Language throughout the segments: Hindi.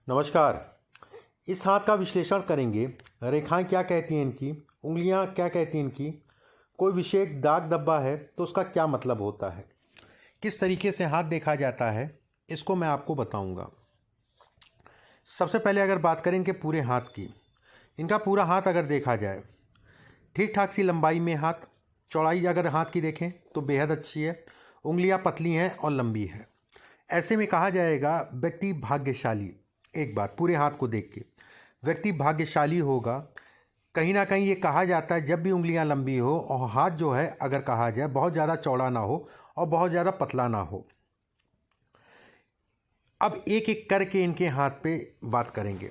नमस्कार। इस हाथ का विश्लेषण करेंगे। रेखाएं क्या कहती हैं इनकी, उंगलियां क्या कहती हैं इनकी, कोई विशेष दाग धब्बा है तो उसका क्या मतलब होता है, किस तरीके से हाथ देखा जाता है, इसको मैं आपको बताऊंगा। सबसे पहले अगर बात करें इनके पूरे हाथ की, इनका पूरा हाथ अगर देखा जाए ठीक ठाक सी लंबाई में हाथ, चौड़ाई अगर हाथ की देखें तो बेहद अच्छी है। उंगलियां पतली हैं और लंबी है। ऐसे में कहा जाएगा व्यक्ति भाग्यशाली। एक बात पूरे हाथ को देख के व्यक्ति भाग्यशाली होगा। कहीं ना कहीं ये कहा जाता है जब भी उंगलियां लंबी हो और हाथ जो है अगर कहा जाए बहुत ज़्यादा चौड़ा ना हो और बहुत ज़्यादा पतला ना हो। अब एक एक करके इनके हाथ पे बात करेंगे।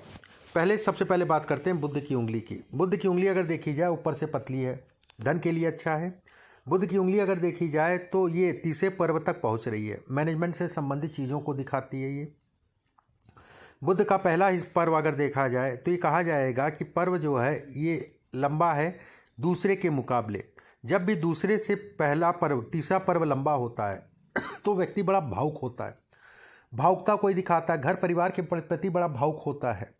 सबसे पहले बात करते हैं बुद्ध की उंगली की। बुद्ध की उंगली अगर देखी जाए ऊपर से पतली है, धन के लिए अच्छा है। बुद्ध की उंगली अगर देखी जाए तो ये तीसरे पर्व तक पहुंच रही है, मैनेजमेंट से संबंधित चीज़ों को दिखाती है। ये बुद्ध का पहला पर्व अगर देखा जाए तो ये कहा जाएगा कि पर्व जो है ये लंबा है दूसरे के मुकाबले। जब भी दूसरे से पहला पर्व तीसरा पर्व लंबा होता है तो व्यक्ति बड़ा भावुक होता है, भावुकता कोई दिखाता है, घर परिवार के प्रति बड़ा भावुक होता है।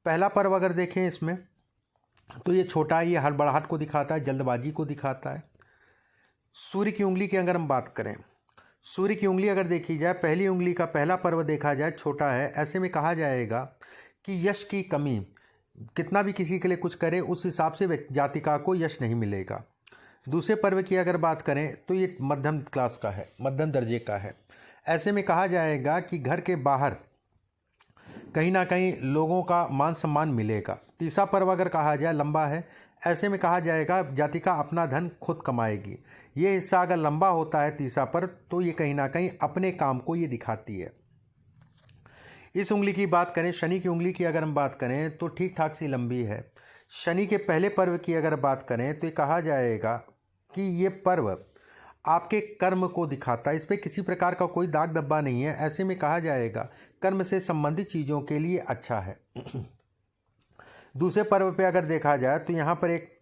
पहला पर्व अगर देखें इसमें तो ये छोटा है, ये हड़बड़ाहट को दिखाता है, जल्दबाजी को दिखाता है। सूर्य की उंगली की अगर हम बात करें, सूर्य की उंगली अगर देखी जाए, पहली उंगली का पहला पर्व देखा जाए छोटा है। ऐसे में कहा जाएगा कि यश की कमी, कितना भी किसी के लिए कुछ करे उस हिसाब से जातिका को यश नहीं मिलेगा। दूसरे पर्व की अगर बात करें तो ये मध्यम क्लास का है, मध्यम दर्जे का है। ऐसे में कहा जाएगा कि घर के बाहर कहीं ना कहीं लोगों का मान सम्मान मिलेगा। तीसरा पर्व अगर कहा जाए लंबा है, ऐसे में कहा जाएगा जातिका अपना धन खुद कमाएगी। ये हिस्सा अगर लंबा होता है तीसरा पर्व तो ये कहीं ना कहीं अपने काम को ये दिखाती है। इस उंगली की बात करें, शनि की उंगली की अगर हम बात करें तो ठीक ठाक सी लंबी है। शनि के पहले पर्व की अगर बात करें तो ये कहा जाएगा कि ये पर्व आपके कर्म को दिखाता है, इस पर किसी प्रकार का कोई दाग धब्बा नहीं है। ऐसे में कहा जाएगा कर्म से संबंधित चीज़ों के लिए अच्छा है। दूसरे पर्व पे अगर देखा जाए तो यहाँ पर एक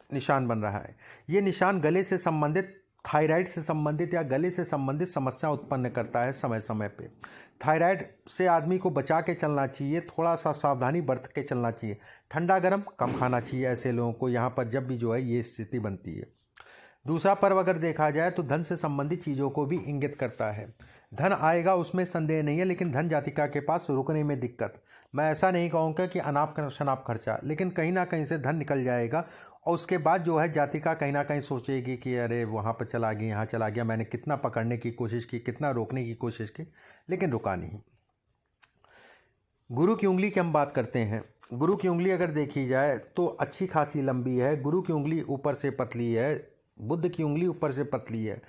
निशान बन रहा है। ये निशान गले से संबंधित, थायराइड से संबंधित या गले से संबंधित समस्या उत्पन्न करता है समय समय पे। थायराइड से आदमी को बचा के चलना चाहिए, थोड़ा सा सावधानी बरत के चलना चाहिए। ठंडा गर्म कम खाना चाहिए ऐसे लोगों को यहाँ पर जब भी जो है ये स्थिति बनती है। दूसरा पर्व अगर देखा जाए तो धन से संबंधित चीज़ों को भी इंगित करता है। धन आएगा उसमें संदेह नहीं है, लेकिन धन जातिका के पास रुकने में दिक्कत। मैं ऐसा नहीं कहूँगा कि अनाप शनाप खर्चा, लेकिन कहीं ना कहीं से धन निकल जाएगा और उसके बाद जो है जातिका कहीं ना कहीं सोचेगी कि अरे वहाँ पर चला गया, यहाँ चला गया, मैंने कितना पकड़ने की कोशिश की, कितना रोकने की कोशिश की, लेकिन रुका नहीं। गुरु की उंगली की हम बात करते हैं। गुरु की उंगली अगर देखी जाए तो अच्छी खासी लंबी है। गुरु की उंगली ऊपर से पतली है, बुद्ध की उंगली ऊपर से पतली है।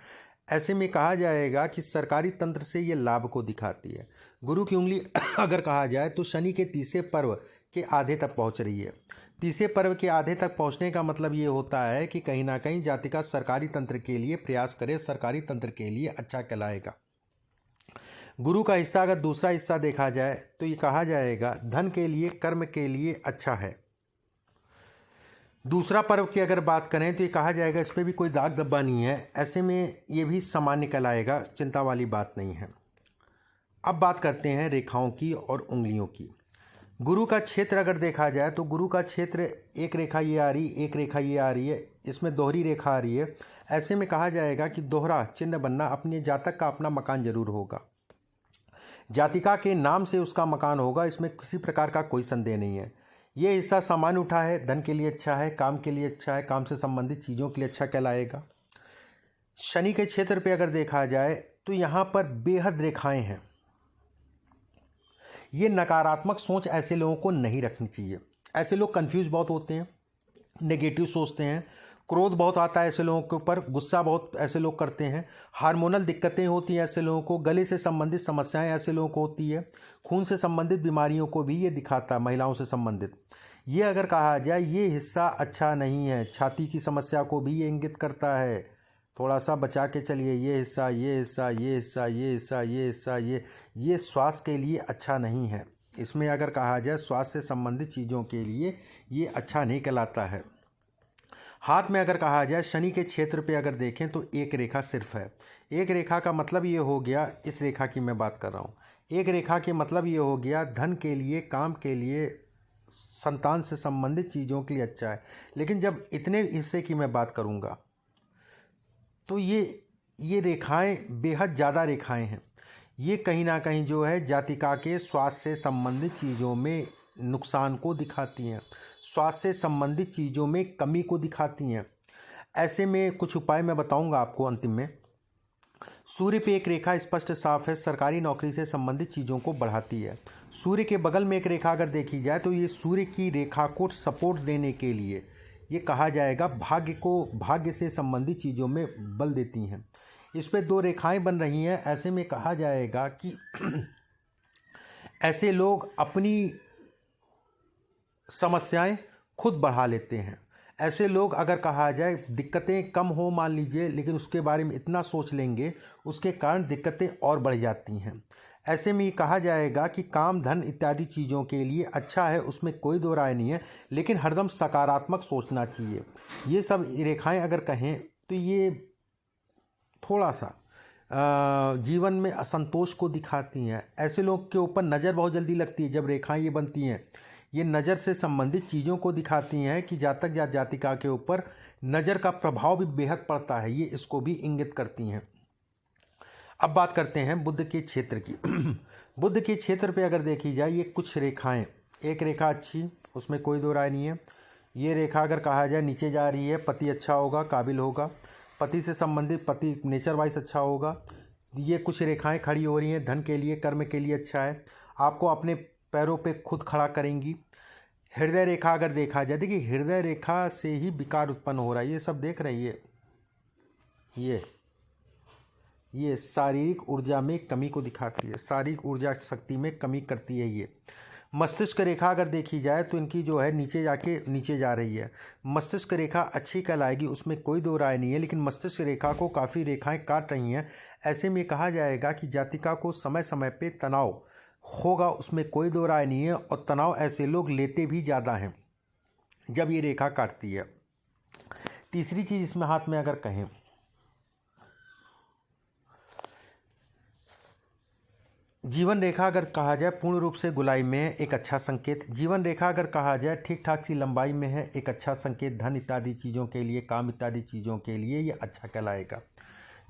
ऐसे में कहा जाएगा कि सरकारी तंत्र से ये लाभ को दिखाती है। गुरु की उंगली अगर कहा जाए तो शनि के तीसरे पर्व के आधे तक पहुंच रही है। तीसरे पर्व के आधे तक पहुंचने का मतलब ये होता है कि कहीं ना कहीं जातिका सरकारी तंत्र के लिए प्रयास करे, सरकारी तंत्र के लिए अच्छा कहलाएगा। गुरु का हिस्सा अगर दूसरा हिस्सा देखा जाए तो ये कहा जाएगा धन के लिए, कर्म के लिए अच्छा है। दूसरा पर्व की अगर बात करें तो ये कहा जाएगा इस पर भी कोई दाग धब्बा नहीं है। ऐसे में ये भी सामान्य कहलाएगा, चिंता वाली बात नहीं है। अब बात करते हैं रेखाओं की और उंगलियों की। गुरु का क्षेत्र अगर देखा जाए तो गुरु का क्षेत्र एक रेखा ये आ रही, एक रेखा ये आ रही है, इसमें दोहरी रेखा आ रही है। ऐसे में कहा जाएगा कि दोहरा चिन्ह बनना, अपने जातक का अपना मकान जरूर होगा, जातिका के नाम से उसका मकान होगा, इसमें किसी प्रकार का कोई संदेह नहीं है। ये हिस्सा सामान्य उठा है, धन के लिए अच्छा है, काम के लिए अच्छा है, काम से संबंधित चीज़ों के लिए अच्छा कहलाएगा। शनि के क्षेत्र पे अगर देखा जाए तो यहाँ पर बेहद रेखाएं हैं। ये नकारात्मक सोच ऐसे लोगों को नहीं रखनी चाहिए। ऐसे लोग कंफ्यूज बहुत होते हैं, नेगेटिव सोचते हैं, क्रोध बहुत आता है ऐसे लोगों के ऊपर, गुस्सा बहुत ऐसे लोग करते हैं, हार्मोनल दिक्कतें होती हैं ऐसे लोगों को, गले से संबंधित समस्याएं ऐसे लोगों को होती है, खून से संबंधित बीमारियों को भी ये दिखाता है, महिलाओं से संबंधित। ये अगर कहा जाए ये हिस्सा अच्छा नहीं है। छाती की समस्या को भी ये इंगित करता है, थोड़ा सा बचा के चलिए। ये हिस्सा, ये हिस्सा, ये हिस्सा, ये हिस्सा, ये हिस्सा, ये स्वास्थ्य के लिए अच्छा नहीं है। इसमें अगर कहा जाए स्वास्थ्य से संबंधित चीज़ों के लिए ये अच्छा नहीं कहलाता है। हाथ में अगर कहा जाए शनि के क्षेत्र पे अगर देखें तो एक रेखा सिर्फ है। एक रेखा का मतलब ये हो गया, इस रेखा की मैं बात कर रहा हूँ, एक रेखा के मतलब ये हो गया धन के लिए, काम के लिए, संतान से संबंधित चीज़ों के लिए अच्छा है। लेकिन जब इतने हिस्से की मैं बात करूँगा तो ये रेखाएं बेहद ज़्यादा रेखाएं हैं। ये कहीं ना कहीं जो है जातिका के स्वास्थ्य से संबंधित चीज़ों में नुकसान को दिखाती हैं, स्वास्थ्य से संबंधित चीज़ों में कमी को दिखाती हैं। ऐसे में कुछ उपाय मैं बताऊंगा आपको अंतिम में। सूर्य पे एक रेखा स्पष्ट साफ है, सरकारी नौकरी से संबंधित चीज़ों को बढ़ाती है। सूर्य के बगल में एक रेखा अगर देखी जाए तो ये सूर्य की रेखा को सपोर्ट देने के लिए ये कहा जाएगा भाग्य से संबंधित चीज़ों में बल देती हैं। इस पे दो रेखाएं बन रही हैं। ऐसे में कहा जाएगा कि ऐसे लोग अपनी समस्याएं खुद बढ़ा लेते हैं। ऐसे लोग अगर कहा जाए दिक्कतें कम हो मान लीजिए, लेकिन उसके बारे में इतना सोच लेंगे उसके कारण दिक्कतें और बढ़ जाती हैं। ऐसे में ये कहा जाएगा कि काम धन इत्यादि चीज़ों के लिए अच्छा है, उसमें कोई दो राय नहीं है, लेकिन हरदम सकारात्मक सोचना चाहिए। ये सब रेखाएं अगर कहें तो ये थोड़ा सा जीवन में असंतोष को दिखाती हैं। ऐसे लोग के ऊपर नज़र बहुत जल्दी लगती है। जब रेखाएं ये बनती हैं ये नज़र से संबंधित चीज़ों को दिखाती हैं कि जातक या जातिका के ऊपर नज़र का प्रभाव भी बेहद पड़ता है, ये इसको भी इंगित करती हैं। अब बात करते हैं बुध के क्षेत्र की। बुध के क्षेत्र पे अगर देखी जाए ये कुछ रेखाएं, एक रेखा अच्छी, उसमें कोई दो राय नहीं है। ये रेखा अगर कहा जाए नीचे जा रही है, पति अच्छा होगा, काबिल होगा, पति से संबंधित, पति नेचर वाइज अच्छा होगा। ये कुछ रेखाएं खड़ी हो रही हैं, धन के लिए, कर्म के लिए अच्छा है, आपको अपने पैरों पे खुद खड़ा करेंगी। हृदय रेखा अगर देखा जाए, देखिए हृदय रेखा से ही विकार उत्पन्न हो रहा है, ये सब देख रही है। ये शारीरिक ऊर्जा में कमी को दिखाती है, शारीरिक ऊर्जा शक्ति में कमी करती है। ये मस्तिष्क रेखा अगर देखी जाए तो इनकी जो है नीचे जा रही है। मस्तिष्क रेखा अच्छी कहलाएगी, उसमें कोई दो राय नहीं है, लेकिन मस्तिष्क रेखा को काफ़ी रेखाएं काट रही हैं। ऐसे में कहा जाएगा कि जातिका को समय समय पे तनाव होगा, उसमें कोई दो राय नहीं है, और तनाव ऐसे लोग लेते भी ज़्यादा हैं जब ये रेखा काटती है। तीसरी चीज़ इसमें हाथ में अगर कहें, जीवन रेखा अगर कहा जाए पूर्ण रूप से गोलाई में है, एक अच्छा संकेत। जीवन रेखा अगर कहा जाए ठीक ठाक सी लंबाई में है, एक अच्छा संकेत। धन इत्यादि चीज़ों के लिए, काम इत्यादि चीज़ों के लिए ये अच्छा कहलाएगा।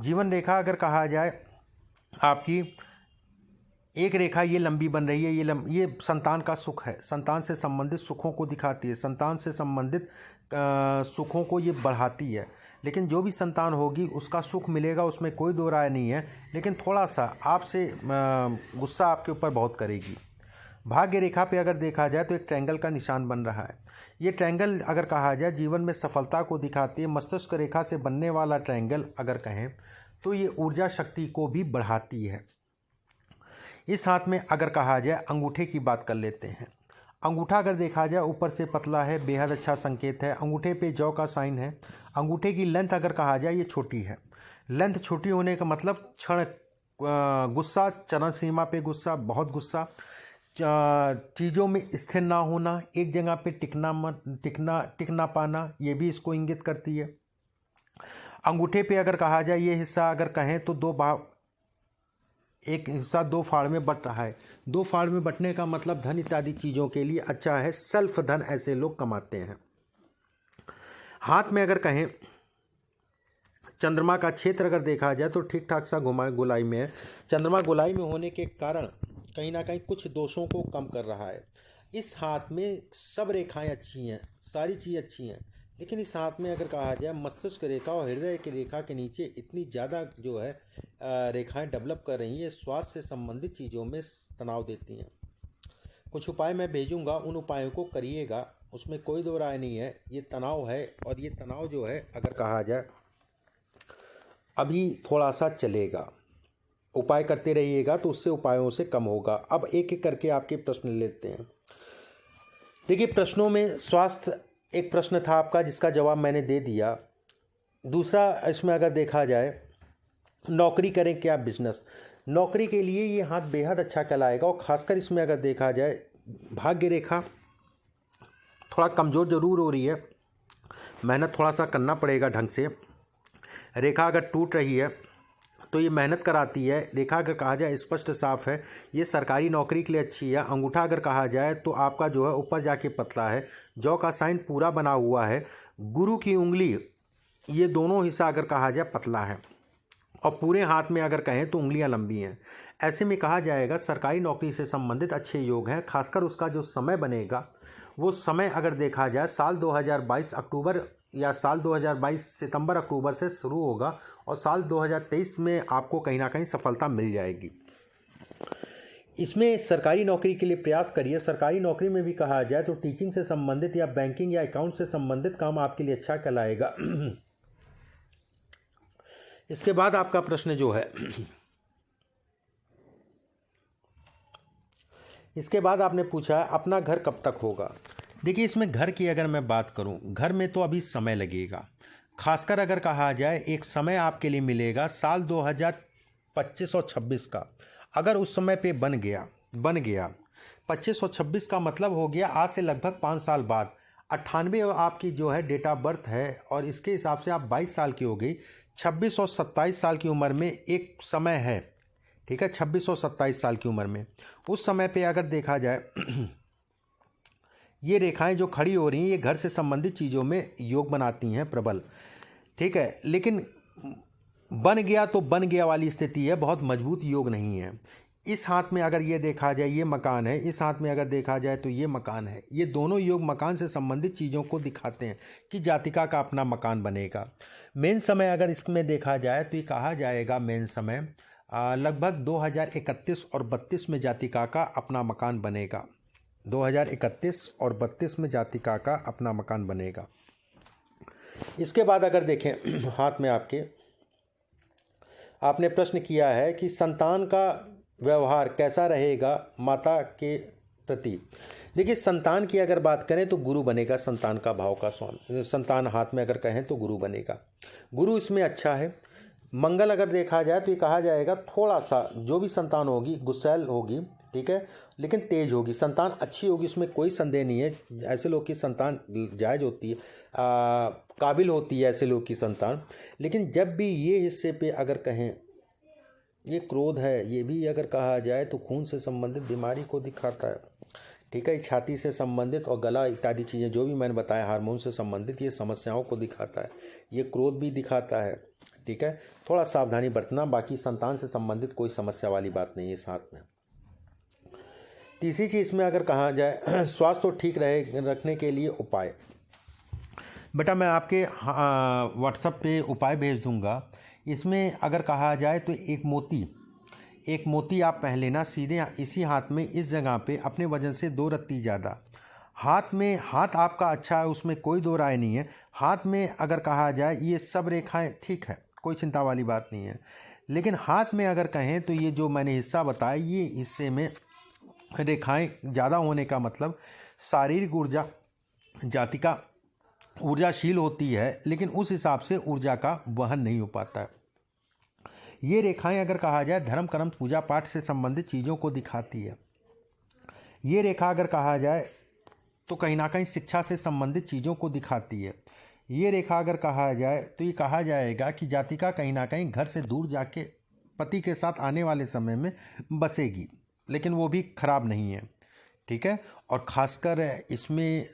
जीवन रेखा अगर कहा जाए आपकी एक रेखा ये लंबी बन रही है, ये संतान का सुख है, संतान से संबंधित सुखों को दिखाती है, संतान से संबंधित सुखों को ये बढ़ाती है। लेकिन जो भी संतान होगी उसका सुख मिलेगा, उसमें कोई दो राय नहीं है, लेकिन थोड़ा सा आपसे गुस्सा आपके ऊपर बहुत करेगी। भाग्य रेखा पे अगर देखा जाए तो एक ट्रायंगल का निशान बन रहा है। ये ट्रायंगल अगर कहा जाए जीवन में सफलता को दिखाती है। मस्तिष्क रेखा से बनने वाला ट्रायंगल अगर कहें तो ये ऊर्जा शक्ति को भी बढ़ाती है। इस हाथ में अगर कहा जाए अंगूठे की बात कर लेते हैं। अंगूठा अगर देखा जाए ऊपर से पतला है, बेहद अच्छा संकेत है। अंगूठे पे जौ का साइन है। अंगूठे की लेंथ अगर कहा जाए ये छोटी है। लेंथ छोटी होने का मतलब गुस्सा, चरण सीमा पे गुस्सा, बहुत गुस्सा, चीज़ों में स्थिर ना होना, एक जगह पे टिक ना पाना, ये भी इसको इंगित करती है। अंगूठे पे अगर कहा जाए ये हिस्सा अगर कहें तो एक हिस्सा दो फाड़ में बट रहा है। दो फाड़ में बटने का मतलब धन इत्यादि चीज़ों के लिए अच्छा है, सेल्फ धन ऐसे लोग कमाते हैं। हाथ में अगर कहें चंद्रमा का क्षेत्र अगर देखा जाए तो ठीक ठाक सा गोलाई में है। चंद्रमा गोलाई में होने के कारण कहीं ना कहीं कुछ दोषों को कम कर रहा है। इस हाथ में सब रेखाएं अच्छी हैं, सारी चीज़ अच्छी हैं, लेकिन इस हाथ में अगर कहा जाए मस्तिष्क रेखा और हृदय की रेखा के नीचे इतनी ज़्यादा जो है रेखाएं डेवलप कर रही हैं, स्वास्थ्य से संबंधित चीज़ों में तनाव देती हैं। कुछ उपाय मैं भेजूंगा, उन उपायों को करिएगा, उसमें कोई दो राय नहीं है। ये तनाव है और ये तनाव जो है अगर कहा जाए अभी थोड़ा सा चलेगा, उपाय करते रहिएगा तो उससे उपायों से कम होगा। अब एक एक करके आपके प्रश्न लेते हैं। देखिए प्रश्नों में स्वास्थ्य एक प्रश्न था आपका जिसका जवाब मैंने दे दिया। दूसरा इसमें अगर देखा जाए नौकरी करें क्या बिजनेस, नौकरी के लिए ये हाथ बेहद अच्छा कहलाएगा। और ख़ासकर इसमें अगर देखा जाए भाग्य रेखा थोड़ा कमज़ोर ज़रूर हो रही है, मेहनत थोड़ा सा करना पड़ेगा ढंग से। रेखा अगर टूट रही है तो ये मेहनत कराती है। रेखा अगर कहा जाए स्पष्ट साफ है, ये सरकारी नौकरी के लिए अच्छी है। अंगूठा अगर कहा जाए तो आपका जो है ऊपर जाके पतला है। जौ का साइन पूरा बना हुआ है। गुरु की उंगली, ये दोनों हिस्सा अगर कहा जाए पतला है, और पूरे हाथ में अगर कहें तो उंगलियां लंबी हैं। ऐसे में कहा जाएगा सरकारी नौकरी से संबंधित अच्छे योग हैं। खासकर उसका जो समय बनेगा, वो समय अगर देखा जाए साल 2022 अक्टूबर या साल 2022 सितंबर अक्टूबर से शुरू होगा, और साल 2023 में आपको कहीं ना कहीं सफलता मिल जाएगी। इसमें सरकारी नौकरी के लिए प्रयास करिए। सरकारी नौकरी में भी कहा जाए तो टीचिंग से संबंधित या बैंकिंग या अकाउंट से संबंधित काम आपके लिए अच्छा कहलाएगा। इसके बाद आपका प्रश्न जो है, इसके बाद आपने पूछा अपना घर कब तक होगा। देखिए, इसमें घर की अगर मैं बात करूं, घर में तो अभी समय लगेगा। खासकर अगर कहा जाए एक समय आपके लिए मिलेगा साल 2025 और 26 का। अगर उस समय पे बन गया 25 और 26 का मतलब हो गया आज से लगभग 5 साल बाद। 98 आपकी जो है डेट ऑफ बर्थ है, और इसके हिसाब से आप 22 साल की हो गई। 26 और 27 साल की उम्र में एक समय है, ठीक है। 26 और 27 साल की उम्र में, उस समय पे अगर देखा जाए ये रेखाएं जो खड़ी हो रही हैं, ये घर से संबंधित चीज़ों में योग बनाती हैं प्रबल, ठीक है। लेकिन बन गया तो बन गया वाली स्थिति है, बहुत मजबूत योग नहीं है। इस हाथ में अगर ये देखा जाए ये मकान है, इस हाथ में अगर देखा जाए तो ये मकान है। ये दोनों योग मकान से संबंधित चीज़ों को दिखाते हैं कि जातिका का अपना मकान बनेगा। मेन समय अगर इसमें देखा जाए तो ये कहा जाएगा मेन समय लगभग 2031 और 32 में जातिका का अपना मकान बनेगा। 2031 और 32 में जातिका का अपना मकान बनेगा। इसके बाद अगर देखें हाथ में आपने प्रश्न किया है कि संतान का व्यवहार कैसा रहेगा माता के प्रति। देखिए, संतान की अगर बात करें तो गुरु बनेगा, संतान का भाव का स्वामी। संतान हाथ में अगर कहें तो गुरु बनेगा, गुरु इसमें अच्छा है। मंगल अगर देखा जाए तो ये कहा जाएगा थोड़ा सा जो भी संतान होगी गुस्सैल होगी, ठीक है, लेकिन तेज होगी। संतान अच्छी होगी, इसमें कोई संदेह नहीं है। ऐसे लोग की संतान जायज़ होती है, काबिल होती है ऐसे लोग की संतान। लेकिन जब भी ये हिस्से पे अगर कहें ये क्रोध है, ये भी अगर कहा जाए तो खून से संबंधित बीमारी को दिखाता है, ठीक है। छाती से संबंधित और गला इत्यादि चीज़ें जो भी मैंने बताया हार्मोन से संबंधित, ये समस्याओं को दिखाता है। ये क्रोध भी दिखाता है, ठीक है। थोड़ा सावधानी बरतना, बाकी संतान से संबंधित कोई समस्या वाली बात नहीं है इस हाथ में। तीसरी चीज़ में अगर कहा जाए स्वास्थ्य को ठीक रखने के लिए उपाय, बेटा मैं आपके व्हाट्सएप पे उपाय भेज दूंगा। इसमें अगर कहा जाए तो एक मोती आप पहन लेना सीधे इसी हाथ में, इस जगह पे अपने वजन से 2 रत्ती ज़्यादा। हाथ आपका अच्छा है, उसमें कोई दो राय नहीं है। हाथ में अगर कहा जाए ये सब रेखाएं ठीक है, कोई चिंता वाली बात नहीं है। लेकिन हाथ में अगर कहें तो ये जो मैंने हिस्सा बताया, ये हिस्से में रेखाएं ज़्यादा होने का मतलब शारीरिक ऊर्जा, जातिका ऊर्जाशील होती है, लेकिन उस हिसाब से ऊर्जा का वहन नहीं हो पाता है। ये रेखाएं अगर कहा जाए धर्म कर्म पूजा पाठ से संबंधित चीज़ों को दिखाती है। ये रेखा अगर कहा जाए तो कहीं ना कहीं शिक्षा से संबंधित चीज़ों को दिखाती है। ये रेखा अगर कहा जाए तो ये कहा जाएगा कि जातिका कहीं ना कहीं घर से दूर जाके पति के साथ आने वाले समय में बसेगी, लेकिन वो भी खराब नहीं है, ठीक है। और ख़ासकर इसमें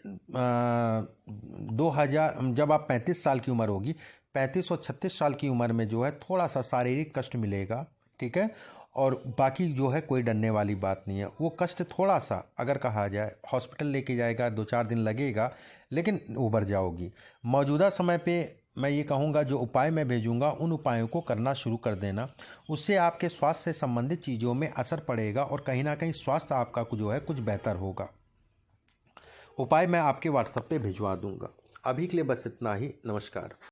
2000 जब आप 35 साल की उम्र होगी, 35 और 36 साल की उम्र में जो है थोड़ा सा शारीरिक कष्ट मिलेगा, ठीक है। और बाकी जो है कोई डरने वाली बात नहीं है। वो कष्ट थोड़ा सा अगर कहा जाए हॉस्पिटल लेके जाएगा, 2-4 दिन लगेगा, लेकिन उबर जाओगी। मौजूदा समय पे मैं ये कहूँगा जो उपाय मैं भेजूँगा उन उपायों को करना शुरू कर देना, उससे आपके स्वास्थ्य से संबंधित चीज़ों में असर पड़ेगा और कहीं ना कहीं स्वास्थ्य आपका जो है कुछ बेहतर होगा। उपाय मैं आपके व्हाट्सएप पे भिजवा दूँगा। अभी के लिए बस इतना ही। नमस्कार।